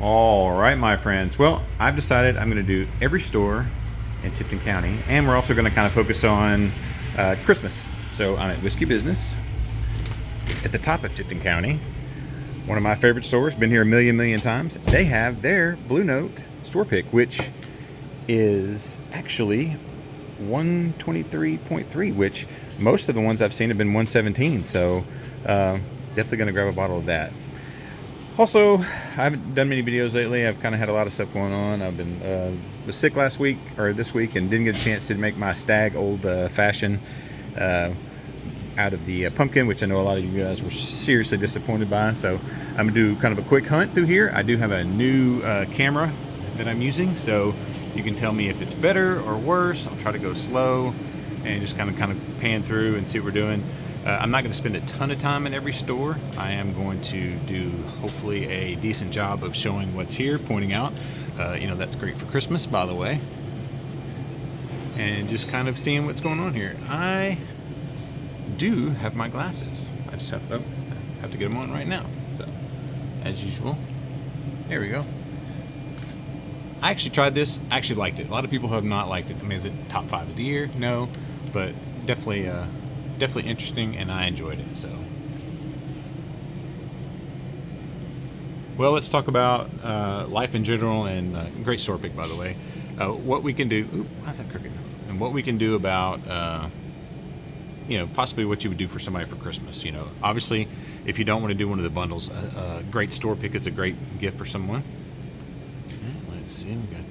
All right, my friends. Well, I've decided I'm going to do every store in Tipton County, and we're also going to kind of focus on Christmas. So I'm at Whiskey Business at the top of Tipton County. One of my favorite stores, been here a million times. They have their Blue Note store pick, which is actually 123.3, which most of the ones I've seen have been 117. So definitely going to grab a bottle of that. Also, I haven't done many videos lately. I've kind of had a lot of stuff going on. I've been was sick last week or this week and didn't get a chance to make my Stag old fashioned out of the pumpkin, which I know a lot of you guys were seriously disappointed by. So I'm gonna do kind of a quick hunt through here. I do have a new camera that I'm using, so you can tell me if it's better or worse. I'll try to go slow and just kind of pan through and see what we're doing. I'm not going to spend a ton of time in every store. I am going to do hopefully a decent job of showing what's here, pointing out, you know, that's great for Christmas, by the way, and just kind of seeing what's going on here. I do have my glasses. I just have to get them on right now. So, as usual, there we go. I actually tried this. I actually liked it. A lot of people have not liked it. I mean, is it top 5 of the year? No, but definitely interesting, and I enjoyed it. So, well, let's talk about life in general, and great store pick, by the way. What we can do. Ooh, how's that crooked? And what we can do about, you know, possibly what you would do for somebody for Christmas. You know, obviously, if you don't want to do one of the bundles, a great store pick is a great gift for someone. Let's see, we got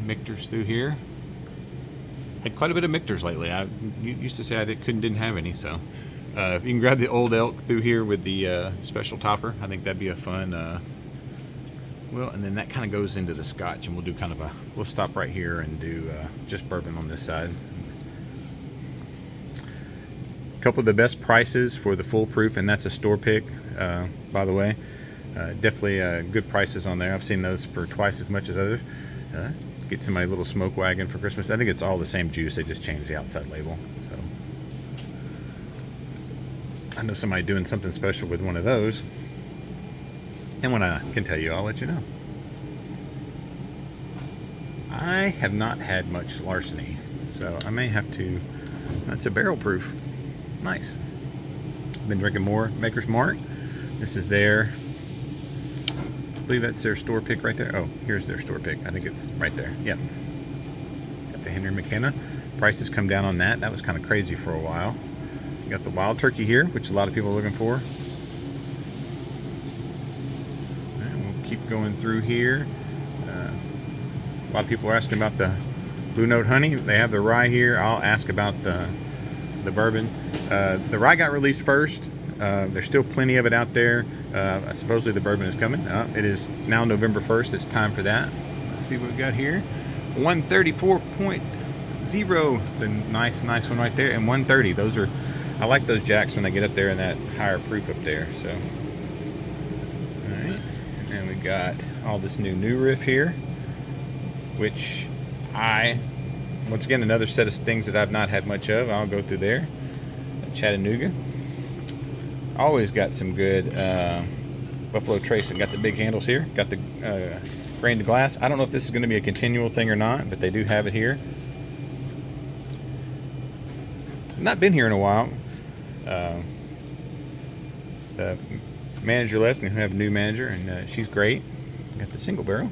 Michter's through here. Had quite a bit of Michter's lately. I used to say I didn't have any, so if you can grab the Old Elk through here with the special topper, I think that'd be a fun. Well, and then that kind of goes into the Scotch, and we'll do kind of we'll stop right here and do just bourbon on this side. A couple of the best prices for the full proof, and that's a store pick, by the way. Definitely good prices on there. I've seen those for twice as much as others. Get somebody a little smoke wagon for Christmas. I think it's all the same juice. They just changed the outside label. So I know somebody doing something special with one of those. And when I can tell you, I'll let you know. I have not had much larceny, so I may have to. That's a barrel proof. Nice. Been drinking more Maker's Mark. This is their, I believe that's their store pick right there. Oh, here's their store pick. I think it's right there. Yep. Got the Henry McKenna. Prices come down on that. That was kind of crazy for a while. You got the Wild Turkey here, which a lot of people are looking for. And we'll keep going through here. A lot of people are asking about the Blue Note Honey. They have the rye here. I'll ask about the bourbon. The rye got released first. There's still plenty of it out there. Supposedly the bourbon is coming. It is now November 1st. It's time for that. Let's see what we got here. 134.0. It's a nice one right there. And 130. Those are, I like those jacks when they get up there in that higher proof up there. So, all right. And then we got all this new riff here, which once again, another set of things that I've not had much of. I'll go through there. Chattanooga. Always got some good Buffalo Trace, and got the big handles here. Got the grained glass. I don't know if this is going to be a continual thing or not, but they do have it here. Not been here in a while. The manager left, and we have a new manager, and she's great. Got the single barrel.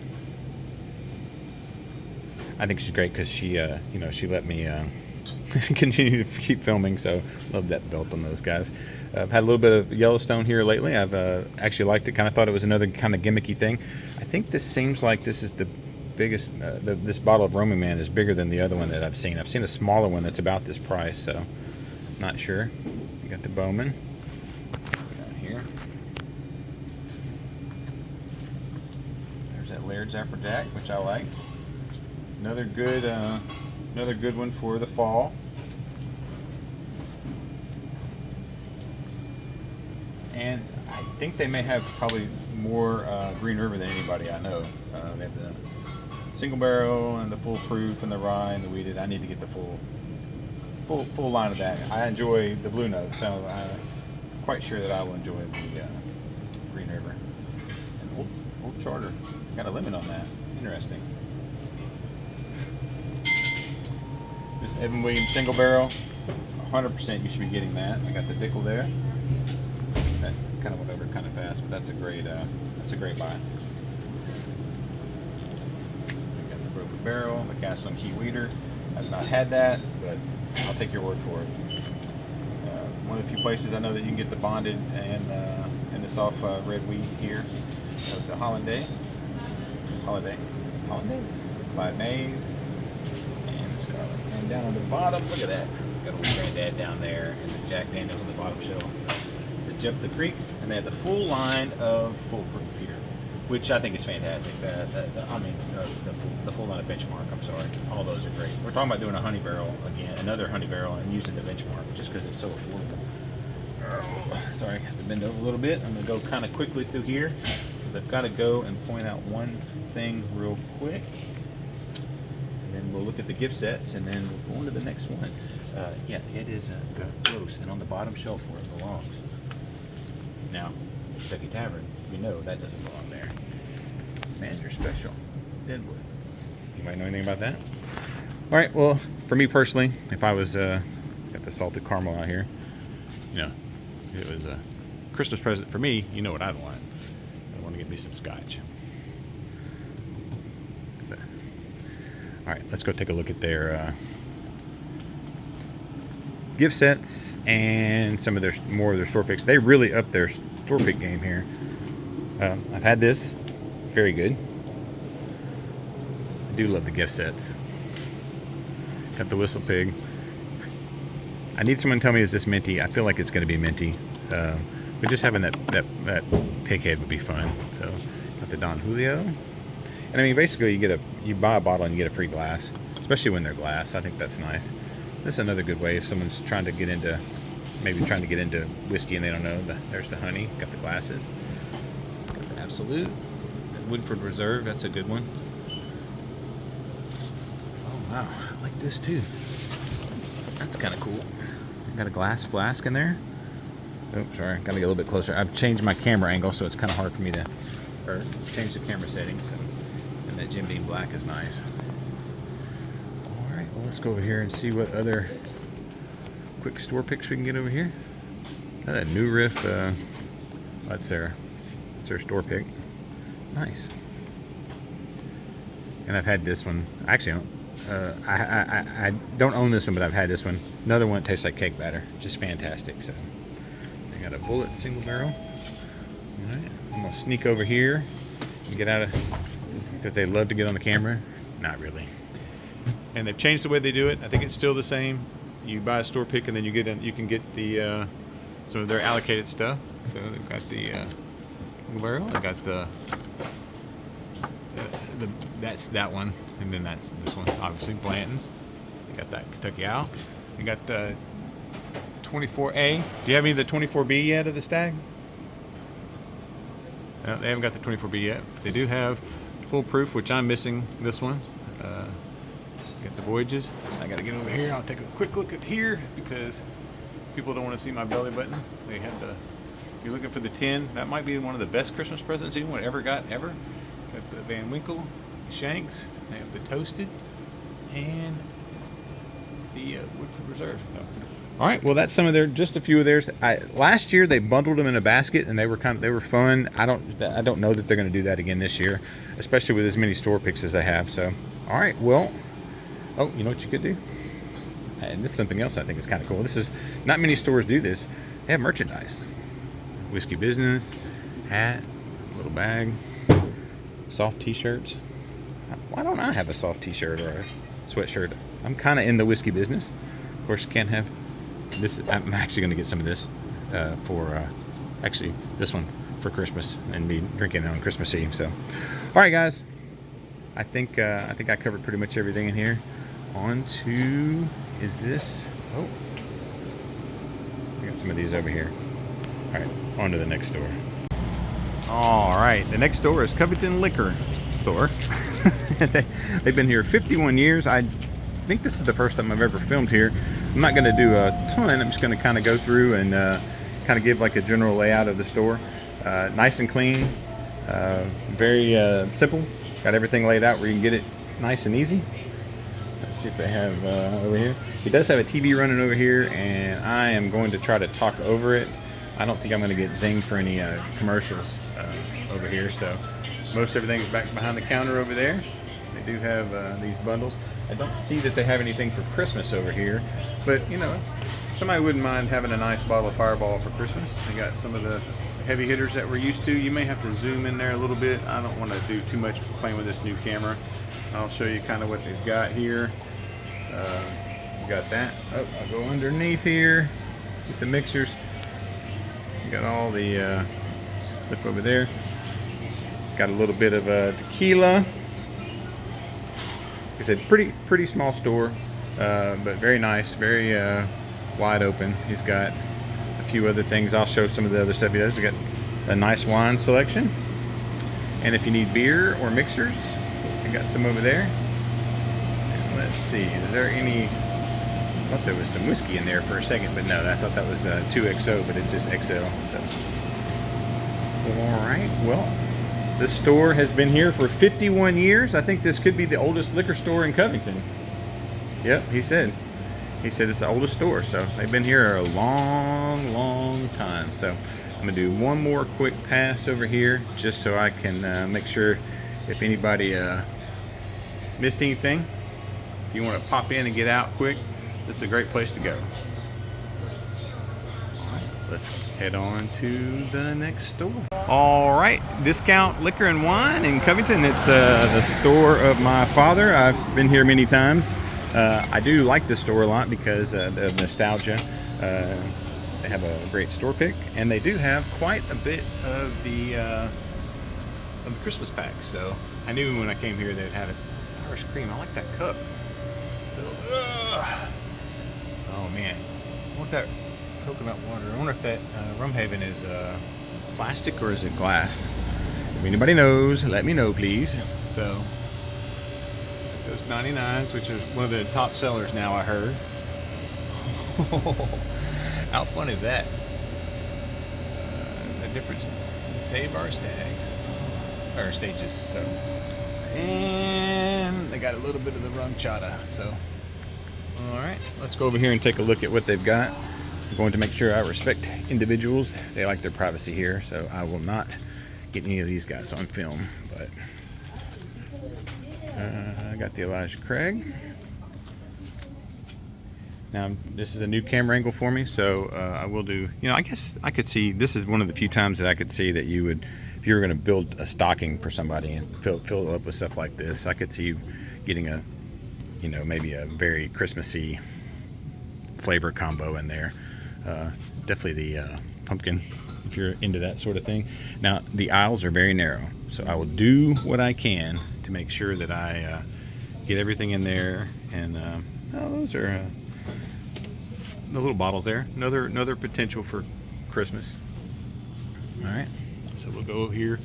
I think she's great because she, you know, she let me continue to keep filming, so love that belt on those guys. I've had a little bit of Yellowstone here lately. I've actually liked it. Kind of thought it was another kind of gimmicky thing. I think this seems like this is the biggest. This bottle of Roman Man is bigger than the other one that I've seen. I've seen a smaller one that's about this price, so not sure. You got the Bowman down here. There's that Laird's Applejack, which I like. Another good one for the fall. And I think they may have probably more Green River than anybody I know. They have the single barrel and the full proof and the rye and the wheated. I need to get the full line of that. I enjoy the Blue Note, so I'm quite sure that I will enjoy the Green River. And charter. Got a limit on that. Interesting. This Evan Williams single barrel, 100% you should be getting that. I got the Dickel there. That kind of went over kind of fast, but that's a great buy. Got the broken barrel, the cast on key weeder. I've not had that, but I'll take your word for it. One of the few places I know that you can get the bonded and the soft red weed here. So the Holiday, Clyde Mays, and the Scarlet. And down on the bottom, look at that. Got old Granddad down there, and the Jack Daniels on the bottom shelf. The Jeff the Creek, and they have the full line of foolproof here, which I think is fantastic. The full line of Benchmark. I'm sorry, all those are great. We're talking about doing a honey barrel again, another honey barrel, and using the Benchmark just because it's so affordable. Sorry, I have to bend over a little bit. I'm gonna go kind of quickly through here. I've got to go and point out one thing real quick, and then we'll look at the gift sets, and then we'll go on to the next one. Yeah, it is gross, and on the bottom shelf where it belongs. Now, Kentucky Tavern, we know that doesn't belong there. Manager Special, Deadwood. You might know anything about that? All right, well, for me personally, if I was got the salted caramel out here, you know, it was a Christmas present for me, you know what I'd want. I want to get me some scotch. All right, let's go take a look at their gift sets and some of their more of their store picks. They really upped their store pick game here. I've had this, very good. I do love the gift sets. Got the Whistle Pig. I need someone to tell me, is this minty? I feel like it's going to be minty. But just having that pig head would be fun. So got the Don Julio. And I mean, basically you buy a bottle and you get a free glass, especially when they're glass. I think that's nice. This is another good way if someone's trying to get into whiskey and they don't know. There's the honey. Got the glasses. Got the Absolute. The Woodford Reserve. That's a good one. Oh wow, I like this too. That's kind of cool. Got a glass flask in there. Oh, sorry, gotta get a little bit closer. I've changed my camera angle, so it's kind of hard for me to, change the camera settings. So, and that Jim Beam Black is nice. All right, well, let's go over here and see what other quick store picks we can get over here. Got a New Riff. That's their store pick. Nice. And I've had this one. Actually, I don't own this one, but I've had this one. Another one that tastes like cake batter. Just fantastic. So I got a Bullet single barrel. All right, I'm gonna sneak over here and get out of, because they love to get on the camera. Not really. And they've changed the way they do it. I think it's still the same. You buy a store pick and then you can get the some of their allocated stuff. So they've got the single barrel. I got that's that one, and then that's this one, obviously Blanton's. You got that Kentucky Owl. You got the 24A. Do you have any of the 24B yet of the Stag? No, they haven't got the 24B yet. They do have Foolproof, which I'm missing this one. Got the Voyages. I got to get over here. I'll take a quick look at here because people don't want to see my belly button. They have the. You're looking for the 10. That might be one of the best Christmas presents anyone ever got ever. Got the Van Winkle, Shanks. They have the Toasted, and the Woodford Reserve. So. All right, well, that's some of just a few of theirs. Last year they bundled them in a basket, and they were fun. I don't know that they're going to do that again this year, especially with as many store picks as they have. So, all right, well, oh, you know what you could do? And this is something else I think is kind of cool. This is not many stores do this. They have merchandise, whiskey business, hat, little bag, soft T-shirts. Why don't I have a soft T-shirt or a sweatshirt? I'm kind of in the whiskey business. Of course, you can't have this. I'm actually going to get some of this for actually this one for Christmas and be drinking it on Christmas Eve. So, all right, guys. I think I covered pretty much everything in here. On to this. Oh, I got some of these over here. All right, on to the next store. All right, the next store is Covington Liquor Store. They've been here 51 years. I think this is the first time I've ever filmed here. I'm not going to do a ton. I'm just going to kind of go through and kind of give like a general layout of the store. Nice and clean. Very simple. Got everything laid out where you can get it nice and easy. Let's see if they have over here. He does have a TV running over here, and I am going to try to talk over it. I don't think I'm going to get zinged for any commercials over here. So most everything is back behind the counter over there. They do have these bundles. I don't see that they have anything for Christmas over here, but you know, somebody wouldn't mind having a nice bottle of Fireball for Christmas. They got some of the heavy hitters that we're used to. You may have to zoom in there a little bit. I don't want to do too much playing with this new camera. I'll show you kind of what they've got here. We got that. Oh, I'll go underneath here with the mixers. You got all the stuff over there. Got a little bit of tequila. Like I said, pretty small store, but very nice, very wide open. He's got a few other things. I'll show some of the other stuff he does. He's got a nice wine selection, and if you need beer or mixers, we got some over there. And let's see, is there any? I thought there was some whiskey in there for a second, but no, I thought that was 2XO, but it's just XL. So. All right, well. This store has been here for 51 years. I think this could be the oldest liquor store in Covington. Yep, he said it's the oldest store. So they've been here a long time. So I'm gonna do one more quick pass over here just so I can make sure if anybody missed anything. If you want to pop in and get out quick, this is a great place to go. Let's head on to the next store. All right, Discount Liquor and Wine in Covington. It's the store of my father. I've been here many times. I do like this store a lot because of nostalgia. They have a great store pick, and they do have quite a bit of the Christmas pack. So I knew when I came here they'd have it. Irish cream. I like that cup. Oh man, I want that coconut water. I wonder if that Rum Haven is plastic or is it glass? If anybody knows, let me know, please. So those 99s, which is one of the top sellers now, I heard. How fun is that? The difference is save our stags or stages. So, and they got a little bit of the rum chata. So, all right, let's go over here and take a look at what they've got. I'm going to make sure I respect individuals. They like their privacy here, so I will not get any of these guys on film. But I got the Elijah Craig. Now this is a new camera angle for me, so I will do. You know, I guess I could see. This is one of the few times that I could see that you would, if you were going to build a stocking for somebody and fill it up with stuff like this, I could see you getting a, you know, maybe a very Christmassy flavor combo in there. Definitely the pumpkin, if you're into that sort of thing. Now the aisles are very narrow, so I will do what I can to make sure that I get everything in there. And oh, those are the little bottles there. Another potential for Christmas. All right, so we'll go here,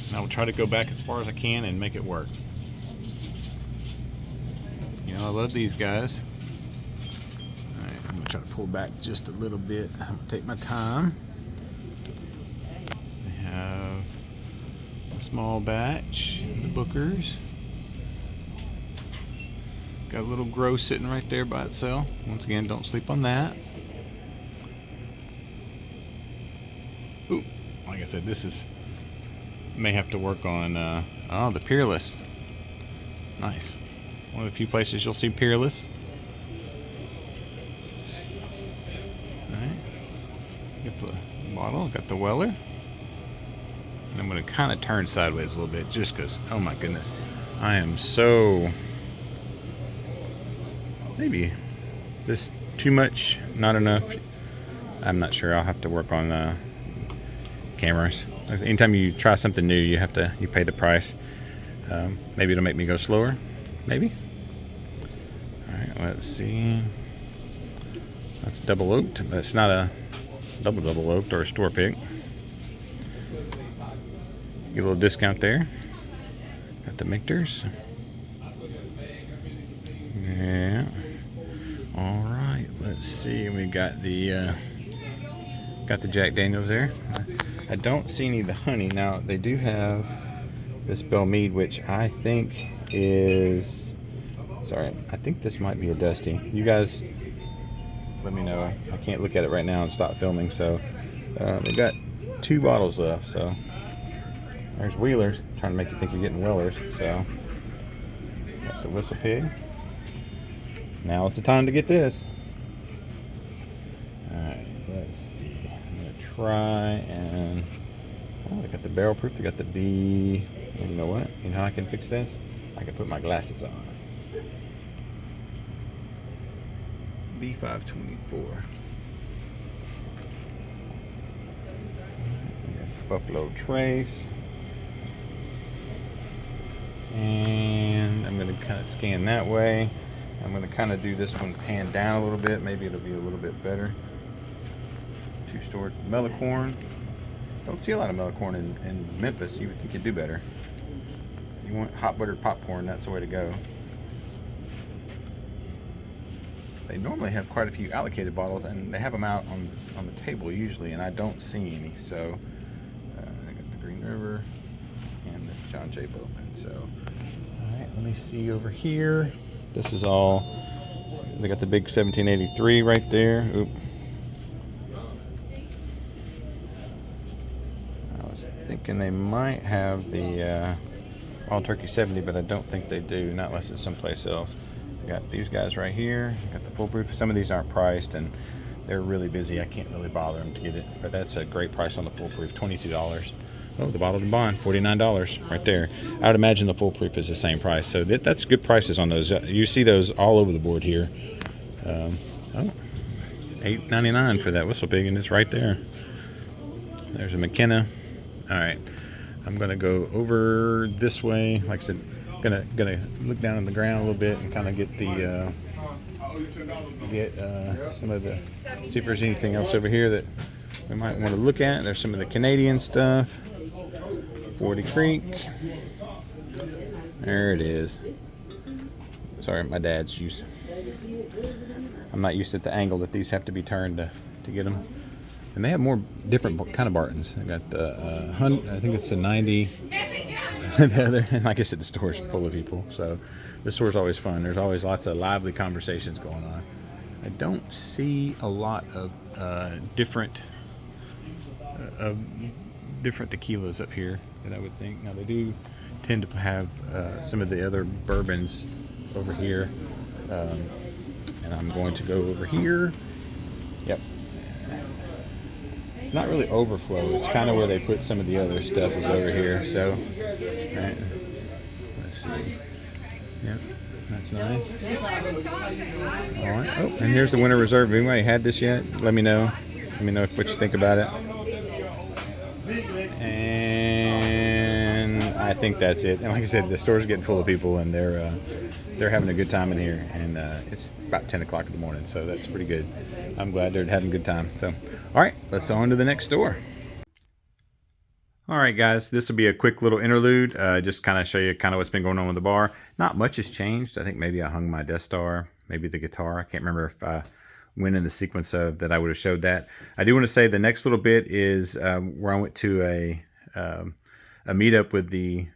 and I will try to go back as far as I can and make it work. You know, I love these guys. I'm gonna try to pull back just a little bit. I'm gonna take my time. We have a small batch, the Bookers. Got a little grow sitting right there by itself. Once again, don't sleep on that. Ooh, like I said, this is, may have to work on, oh, the Peerless. Nice. One of the few places you'll see Peerless. Get the bottle, got the Weller, and I'm going to kind of turn sideways a little bit just because, oh my goodness, I am so, maybe, is this too much, not enough? I'm not sure. I'll have to work on cameras. Anytime you try something new, you pay the price. Maybe it'll make me go slower, maybe. All right, let's see. That's double oaked, but it's not a double oaked or a store pick. Get a little discount there. Got the Michters. Yeah. All right. Let's see. We got the Jack Daniels there. I don't see any of the honey. Now, they do have this Bell Mead, which I think is... Sorry, I think this might be a Dusty. You guys let me know. I can't look at it right now and stop filming. So they've got 2 bottles left. So there's Wheelers, trying to make you think you're getting Wellers. So got the Whistle Pig. Now it's the time to get this. Alright, let's see. I'm going to try and... Oh, they got the barrel proof. They got the B... You know what? You know how I can fix this? I can put my glasses on. B524. Buffalo Trace. And I'm going to kind of scan that way. I'm going to kind of do this one pan down a little bit. Maybe it'll be a little bit better. 2 stores of Melicorn. Don't see a lot of Melicorn in Memphis. You would think you'd do better. You want hot buttered popcorn, that's the way to go. They normally have quite a few allocated bottles, and they have them out on the table usually, and I don't see any. So I got the Green River and the John J. Bourbon. So all right, let me see over here. This is all. They got the big 1783 right there. Oop. I was thinking they might have the All Turkey 70, but I don't think they do. Not unless it's someplace else. Got these guys right here. Got the foolproof. Some of these aren't priced and they're really busy. I can't really bother them to get it, but that's a great price on the foolproof, $22. Oh, the bottled and bond, $49 right there. I would imagine the foolproof is the same price, so that's good prices on those. You see those all over the board here. Oh, $8.99 for that Whistle Pig, and it's right there. There's a McKenna. All right, I'm gonna go over this way. Like I said, gonna look down on the ground a little bit and kind of get the some of the, see if there's anything else over here that we might want to look at. There's some of the Canadian stuff. 40 Creek. There it is. Sorry, my dad's used. I'm not used to the angle that these have to be turned to get them. And they have more different kind of Bartons. I got the I think it's the 90. The other, and like I said, the store's full of people, so the store's always fun. There's always lots of lively conversations going on. I don't see a lot of different tequilas up here that I would think. Now they do tend to have some of the other bourbons over here, and I'm going to go over here. Yep. It's not really overflow. It's kind of where they put some of the other stuff is over here. So, all right, let's see. Yep, that's nice. All right. Oh, and here's the Winter Reserve. Anybody had this yet? Let me know. Let me know what you think about it. And I think that's it. And like I said, the store's getting full of people, and they're having a good time in here. And it's about 10 o'clock in the morning, so that's pretty good. I'm glad they're having a good time. So, all right, let's on to the next store. All right, guys, this will be a quick little interlude, just kind of show you kind of what's been going on with the bar. Not much has changed. I think maybe I hung my Death Star, maybe the guitar. I can't remember if I went in the sequence of that I would have showed that. I do want to say the next little bit is where I went to a meetup with the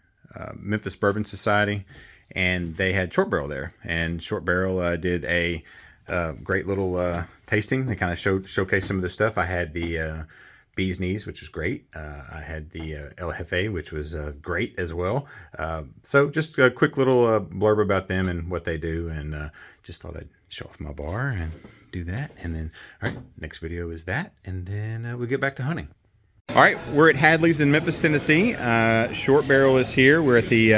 Memphis Bourbon Society, and they had Short Barrel there. And Short Barrel did a great little tasting. They kind of showcased some of the stuff. I had the Bee's Knees, which was great. I had the El Jefe, which was great as well. So just a quick little blurb about them and what they do, and just thought I'd show off my bar and do that. And then, all right, next video is that, and then we'll get back to hunting. All right, we're at Hadley's in Memphis, Tennessee. Short Barrel is here. We're at the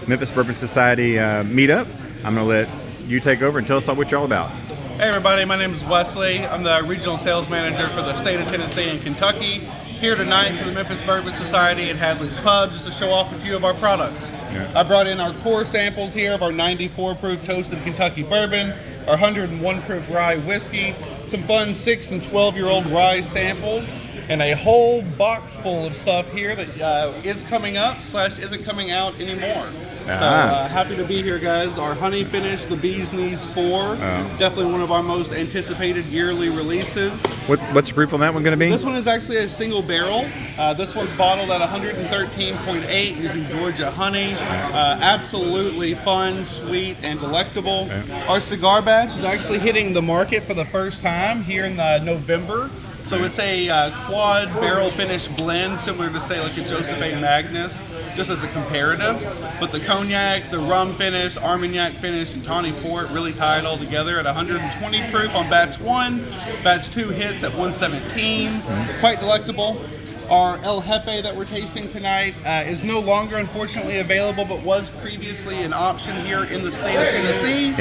Memphis Bourbon Society meetup. I'm gonna let you take over and tell us what you're all about. Hey everybody, my name is Wesley. I'm the regional sales manager for the state of Tennessee and Kentucky. Here tonight for the Memphis Bourbon Society at Hadley's Pub, just to show off a few of our products. Yeah. I brought in our core samples here of our 94 proof toasted Kentucky bourbon, our 101 proof rye whiskey, some fun 6 and 12-year-old rye samples, and a whole box full of stuff here that is coming up / isn't coming out anymore. So happy to be here, guys. Our honey finish, the Bee's Knees 4, definitely one of our most anticipated yearly releases. What's the proof on that one going to be? This one is actually a single barrel. This one's bottled at 113.8 using Georgia honey. Absolutely fun, sweet, and delectable. Our cigar batch is actually hitting the market for the first time here in November. So it's a quad barrel finish blend, similar to say like a Joseph A. Magnus, just as a comparative. But the cognac, the rum finish, Armagnac finish, and tawny port really tie it all together at 120 proof on batch 1. Batch 2 hits at 117. Quite delectable. Our El Jefe that we're tasting tonight is no longer, unfortunately, available, but was previously an option here in the state of Tennessee.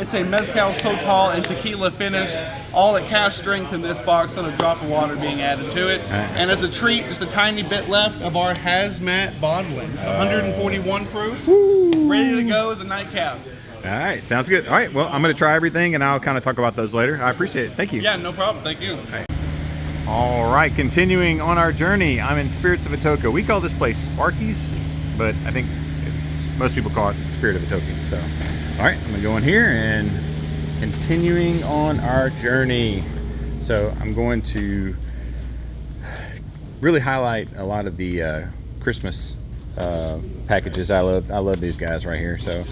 It's a mezcal sotol and tequila finish, all at cask strength in this box, not a drop of water being added to it. And as a treat, just a tiny bit left of our hazmat bottling. So 141 proof, ready to go as a nightcap. All right, sounds good. All right, well, I'm going to try everything, and I'll kind of talk about those later. I appreciate it. Thank you. Yeah, no problem. Thank you. All right, continuing on our journey, I'm in Spirits of Atoka. We call this place Sparky's, but I think most people call it Spirit of Atoka. So, all right, I'm gonna go in here and continuing on our journey. So I'm going to really highlight a lot of the Christmas packages. I love these guys right here. So,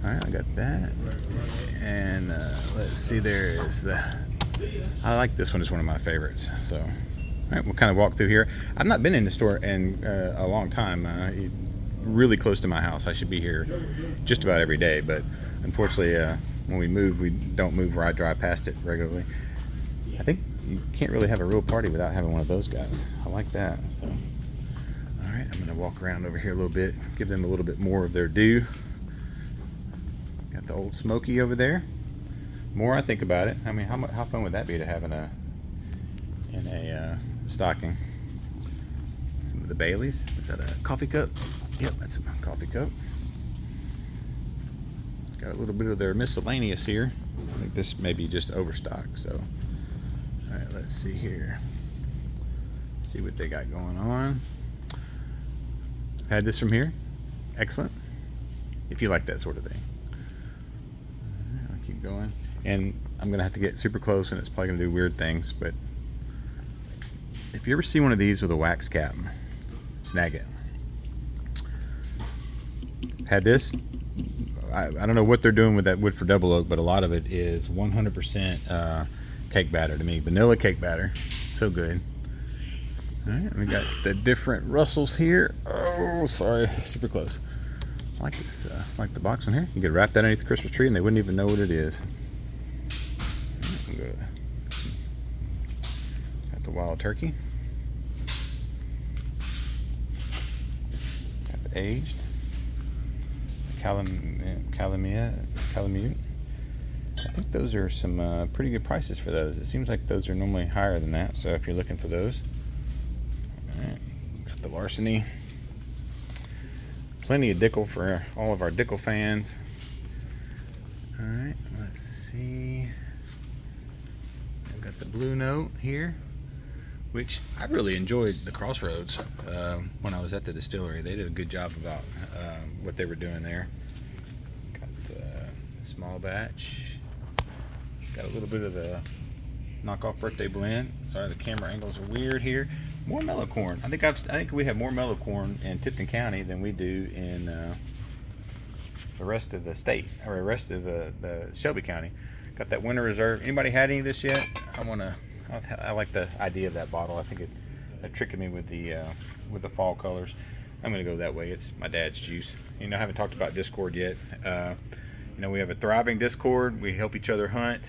all right, I got that, and let's see. There is I like this one. It's one of my favorites. So, all right, we'll kind of walk through here. I've not been in the store in a long time. Really close to my house. I should be here just about every day, but unfortunately, when we move, we don't move where I drive past it regularly. I think you can't really have a real party without having one of those guys. I like that. So, all right, I'm going to walk around over here a little bit, give them a little bit more of their due. Got the Old Smoky over there. More I think about it, I mean, how fun would that be to have in a stocking? Some of the Baileys. Is that a coffee cup? Yep, that's a coffee cup. Got a little bit of their miscellaneous here. I think this may be just overstock. So, all right, let's see here. See what they got going on. Had this from here. Excellent. If you like that sort of thing. All right, I'll keep going. And I'm gonna have to get super close, and it's probably gonna do weird things, but if you ever see one of these with a wax cap, snag it. Had this. I don't know what they're doing with that wood for double oak, but a lot of it is 100% cake batter to me. Vanilla cake batter. So good. All right, we got the different Russells here. Oh, sorry, super close. I like this, like the box in here. You could wrap that underneath the Christmas tree and they wouldn't even know what it is. Got the wild turkey. Got the aged. Calamute. I think those are some pretty good prices for those. It seems like those are normally higher than that, so if you're looking for those. Alright, got the Larceny. Plenty of Dickel for all of our Dickel fans. Alright, let's see. I've got the Blue Note here, which I really enjoyed the Crossroads when I was at the distillery. They did a good job about what they were doing there. Got the small batch. Got a little bit of the knockoff birthday blend. Sorry, the camera angles are weird here. More mellow corn. I think we have more mellow corn in Tipton County than we do in the rest of the state, or the rest of the Shelby County. Got that Winter Reserve. Anybody had any of this yet? I like the idea of that bottle. I think it tricked me with the fall colors. I'm gonna go that way. It's my dad's juice. You know, I haven't talked about Discord yet. You know, we have a thriving Discord. We help each other hunt.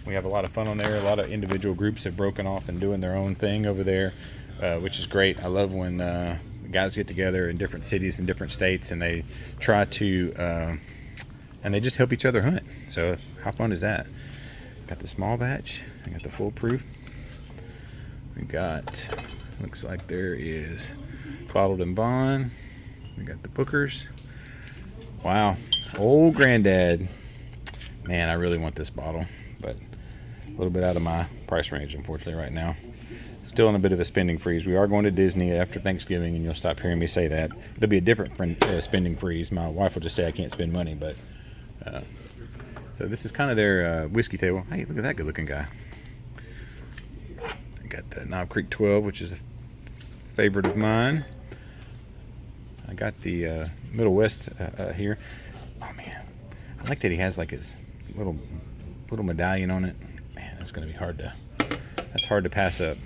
We have a lot of fun on there. A lot of individual groups have broken off and doing their own thing over there, which is great. I love when guys get together in different cities and different states, and they try to and they just help each other hunt. So how fun is that? Got the small batch. I got the full proof. We got, looks like there is bottled in bond. We got the Bookers. Wow, old granddad. Man, I really want this bottle, but a little bit out of my price range, unfortunately, right now. Still in a bit of a spending freeze. We are going to Disney after Thanksgiving, and you'll stop hearing me say that. It'll be a different spending freeze. My wife will just say I can't spend money, but so this is kind of their whiskey table. Hey, look at that good-looking guy. I got the Knob Creek 12, which is a favorite of mine. I got the Middle West here. Oh man, I like that he has like his little medallion on it. Man, that's gonna be hard to pass up.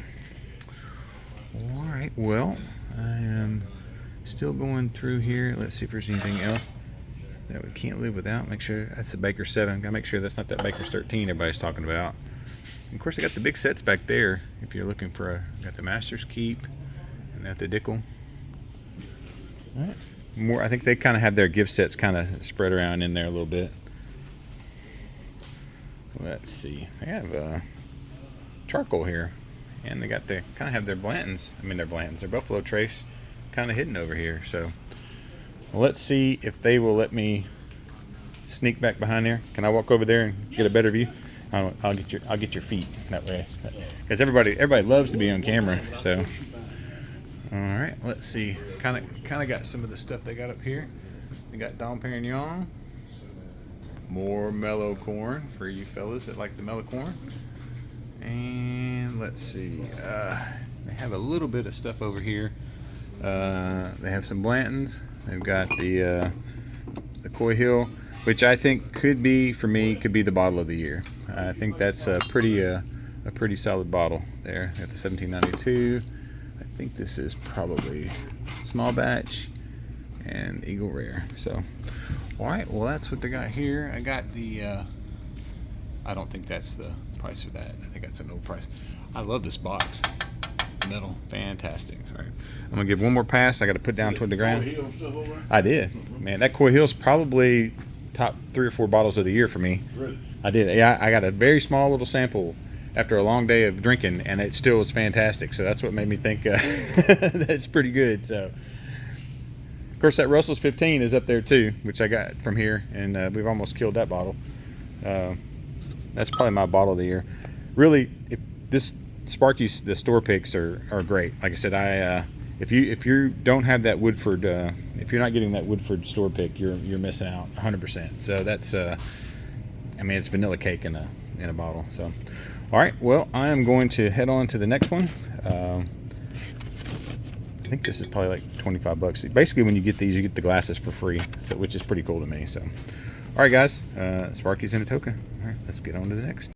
All right, well, I am still going through here. Let's see if there's anything else that we can't live without. Make sure that's the Baker's 7. Gotta make sure that's not that Baker's 13 everybody's talking about. And of course, I got the big sets back there. If you're looking for got the Master's Keep and got the Dickel. All right. More, I think they kind of have their gift sets kind of spread around in there a little bit. Let's see. They have charcoal here, and they got kind of have their Blantons. I mean, their Buffalo Trace kind of hidden over here. So let's see if they will let me sneak back behind there. Can I walk over there and get a better view? I'll get your feet that way, because everybody loves to be on camera. So all right, let's see. Kind of got some of the stuff they got up here. They got Dom Perignon, more mellow corn for you fellas that like the mellow corn. And let's see, they have a little bit of stuff over here. They have some Blantons. They've got the Coy Hill, which I think could be the bottle of the year. I think that's a pretty solid bottle there. Got the 1792. I think this is probably small batch and Eagle Rare. So, all right, well, that's what they got here. I got the, I don't think that's the price for that. I think that's an old price. I love this box. Metal, fantastic. All right, I'm gonna give one more pass. I got to put down toward the ground. I did, man. That Coy Hill's probably top 3 or 4 bottles of the year for me. Really? I did. Yeah, I got a very small little sample after a long day of drinking, and it still was fantastic. So that's what made me think that's pretty good. So, of course, that Russell's 15 is up there too, which I got from here, and we've almost killed that bottle. That's probably my bottle of the year. Really, if this Sparky's, the store picks are great. Like I said, if you don't have that Woodford, if you're not getting that Woodford store pick, you're missing out 100%. So that's I mean, it's vanilla cake in a bottle. So, all right, well, I am going to head on to the next one. I think this is probably like 25 bucks. Basically, when you get these, you get the glasses for free, so, which is pretty cool to me. So, all right, guys, Sparky's in Atoka. All right, let's get on to the next.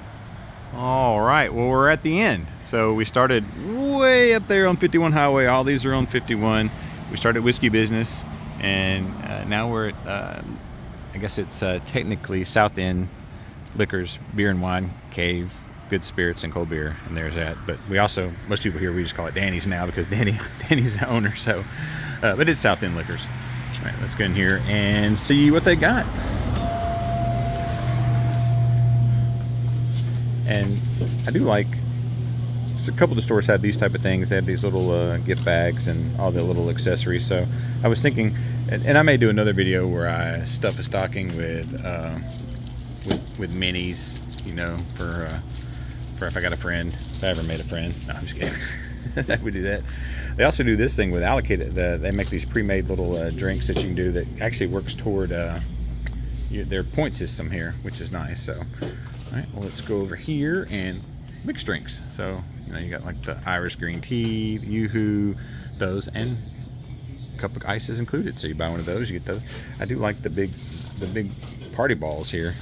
All right, well, we're at the end. So we started way up there on 51 Highway. All these are on 51. We started Whiskey Business, and now we're at, I guess it's technically South End Liquors, Beer and Wine, Cave, Good Spirits, and Cold Beer, and there's that. But we also, most people here, we just call it Danny's now because Danny's the owner. So, but it's South End Liquors. All right, let's go in here and see what they got. And I do like, so a couple of the stores have these type of things. They have these little gift bags and all the little accessories. So I was thinking, and I may do another video where I stuff a stocking with minis, you know, for if I got a friend, if I ever made a friend. No, I'm just kidding. I would do that. They also do this thing with allocated. They make these pre-made little drinks that you can do that actually works toward their point system here, which is nice. So, all right, well, let's go over here and mixed drinks. So, you know, you got like the Irish green tea, Yoo-hoo, those, and a cup of ice is included. So you buy one of those, you get those. I do like the big party balls here.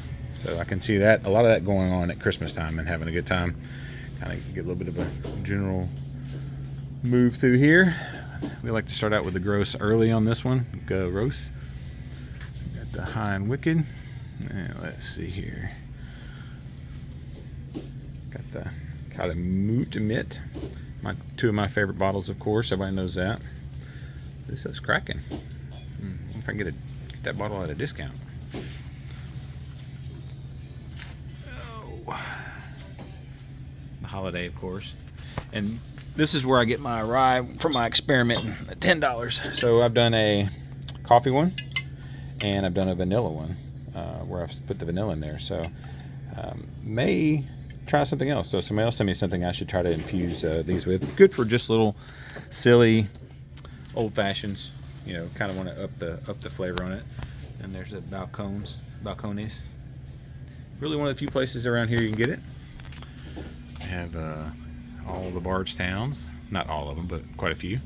So I can see that, a lot of that going on at Christmas time and having a good time. Kind of get a little bit of a general move through here. We like to start out with the gross early on this one. Gross. Got the High and Wicked. And let's see here. Got the Calamute Emit. Two of my favorite bottles, of course. Everybody knows that. This is cracking. If I can get that bottle at a discount. Oh. The Holiday, of course. And this is where I get my rye from my experiment at $10. So I've done a coffee one, and I've done a vanilla one, where I've put the vanilla in there. So may try something else. So somebody else sent me something I should try to infuse these with. Good for just little silly old fashions. You know, kind of want to up the flavor on it. And there's the balcones. Really one of the few places around here you can get it. I have all the barge towns. Not all of them, but quite a few.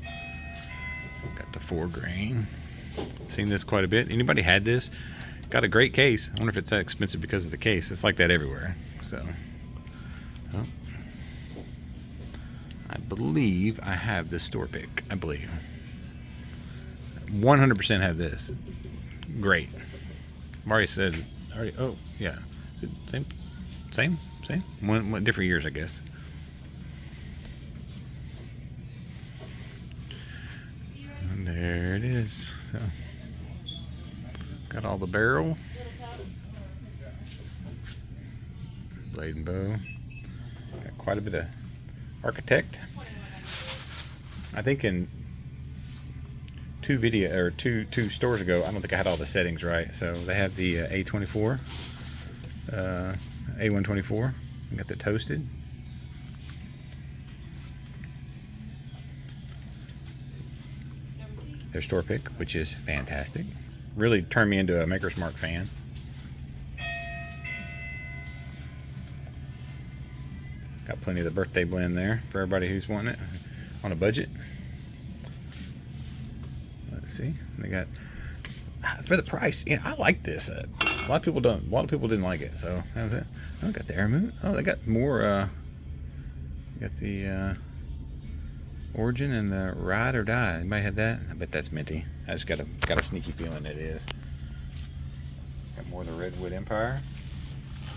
Got the 4 grain. Seen this quite a bit. Anybody had this? Got a great case. I wonder if it's that expensive because of the case. It's like that everywhere. So, oh. I believe I have this store pick. I believe 100% have this. Great. Mari said already. Oh yeah. Is it same. One different years, I guess. And there it is. So. Got all the barrel, blade and bow. Got quite a bit of architect. I think in two stores ago, I don't think I had all the settings right. So they have the A24, A124. I got the toasted. Their store pick, which is fantastic. Really turned me into a Maker's Mark fan. Got plenty of the birthday blend there for everybody who's wanting it on a budget. Let's see, they got for the price. Yeah, I like this. A lot of people don't. A lot of people didn't like it. So that was it. Oh, got the air movement. Oh, they got more. Got the Origin and the Ride or Die. Anybody had that? I bet that's minty. I just got a sneaky feeling it is. Got more of the Redwood Empire.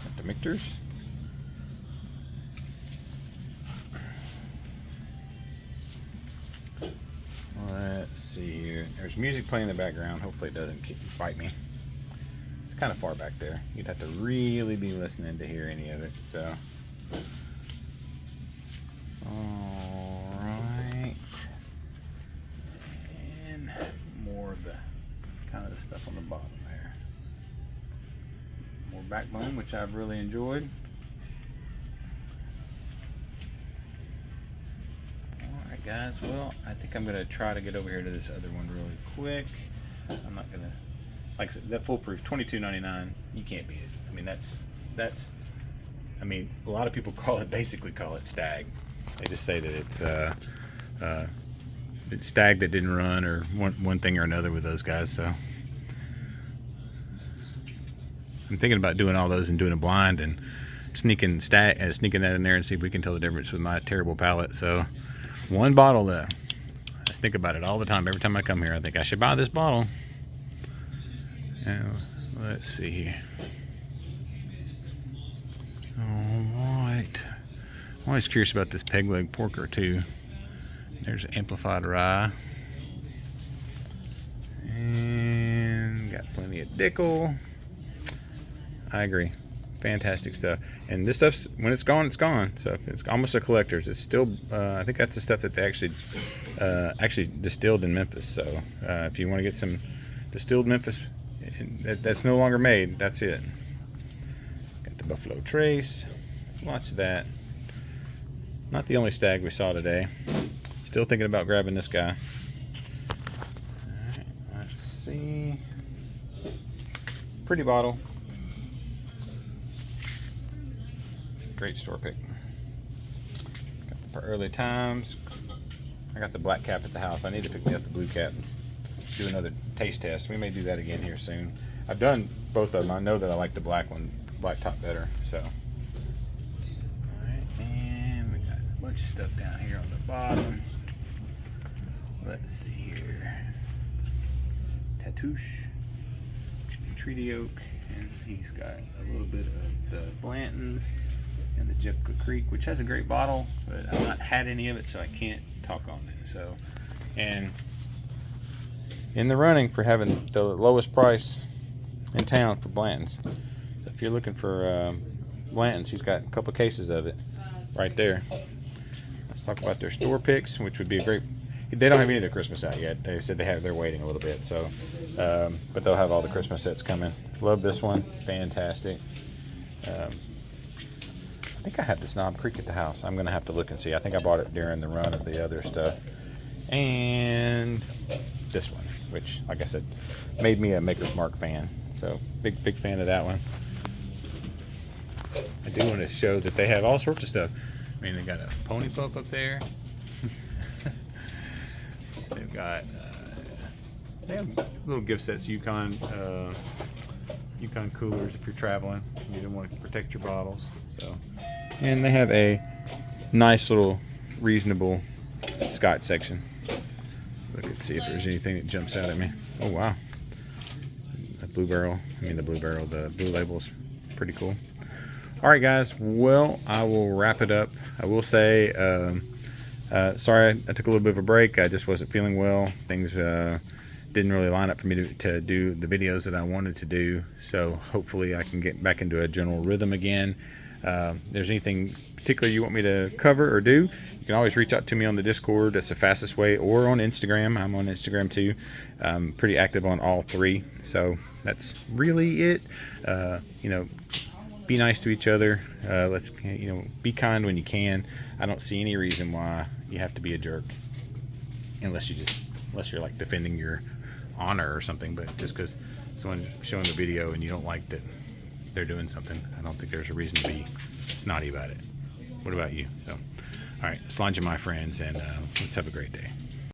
Got the Mictors. Let's see here. There's music playing in the background. Hopefully it doesn't bite me. It's kind of far back there. You'd have to really be listening to hear any of it. So. Alright. And more of the kind of the stuff on the bottom there. More backbone, which I've really enjoyed. Alright guys, well, I think I'm going to try to get over here to this other one really quick. I'm not going to, like I said, that foolproof, $22.99, you can't beat it. I mean, that's, I mean, a lot of people basically call it Stag. They just say that it's Stag that didn't run, or one thing or another with those guys. So I'm thinking about doing all those and doing a blind and sneaking that in there and see if we can tell the difference with my terrible palate. So one bottle though. I think about it all the time. Every time I come here, I think I should buy this bottle. Now, let's see here. All right. I'm always curious about this peg leg porker too. There's amplified rye. And got plenty of Dickel. I agree. Fantastic stuff. And this stuff's, when it's gone, it's gone. So it's almost a collector's. It's still, I think that's the stuff that they actually distilled in Memphis. So if you want to get some distilled Memphis, that's no longer made, that's it. Got the Buffalo Trace. Lots of that. Not the only Stag we saw today. Still thinking about grabbing this guy. Alright, let's see. Pretty bottle. Great store pick. Got the early times. I got the black cap at the house. I need to pick me up the blue cap and do another taste test. We may do that again here soon. I've done both of them. I know that I like the black one, black top better. So. Bunch of stuff down here on the bottom. Let's see here. Tatouche, Treaty Oak, and he's got a little bit of the Blanton's and the Jepka Creek, which has a great bottle, but I've not had any of it, so I can't talk on it. So, and in the running for having the lowest price in town for Blanton's. So if you're looking for Blanton's, he's got a couple of cases of it right there. Talk about their store picks, which would be a great. They don't have any of the Christmas out yet. They said they're waiting a little bit. So, but they'll have all the Christmas sets coming. Love this one, fantastic. think I have this Knob Creek at the house. I'm gonna have to look and see. I think I bought it during the run of the other stuff. And this one, which, like I said, made me a Maker's Mark fan. So big fan of that one. I do want to show that they have all sorts of stuff. I mean, they got a pony pup up there. They've got they have little gift sets, Yukon coolers if you're traveling. You don't want to protect your bottles. So, and they have a nice little reasonable Scotch section. Look and see if there's anything that jumps out at me. Oh wow, the blue barrel. The blue label's pretty cool. All right, guys. Well, I will wrap it up. I will say, sorry I took a little bit of a break. I just wasn't feeling well. Things didn't really line up for me to do the videos that I wanted to do. So hopefully I can get back into a general rhythm again. If there's anything particular you want me to cover or do, you can always reach out to me on the Discord. That's the fastest way, or on Instagram. I'm on Instagram too. I'm pretty active on all three. So that's really it. Be nice to each other. Let's be kind when you can. I don't see any reason why you have to be a jerk, unless you're like defending your honor or something. But just because someone's showing a video and you don't like that they're doing something, I don't think there's a reason to be snotty about it. What about you? So, all right, Slanja, my friends, and let's have a great day.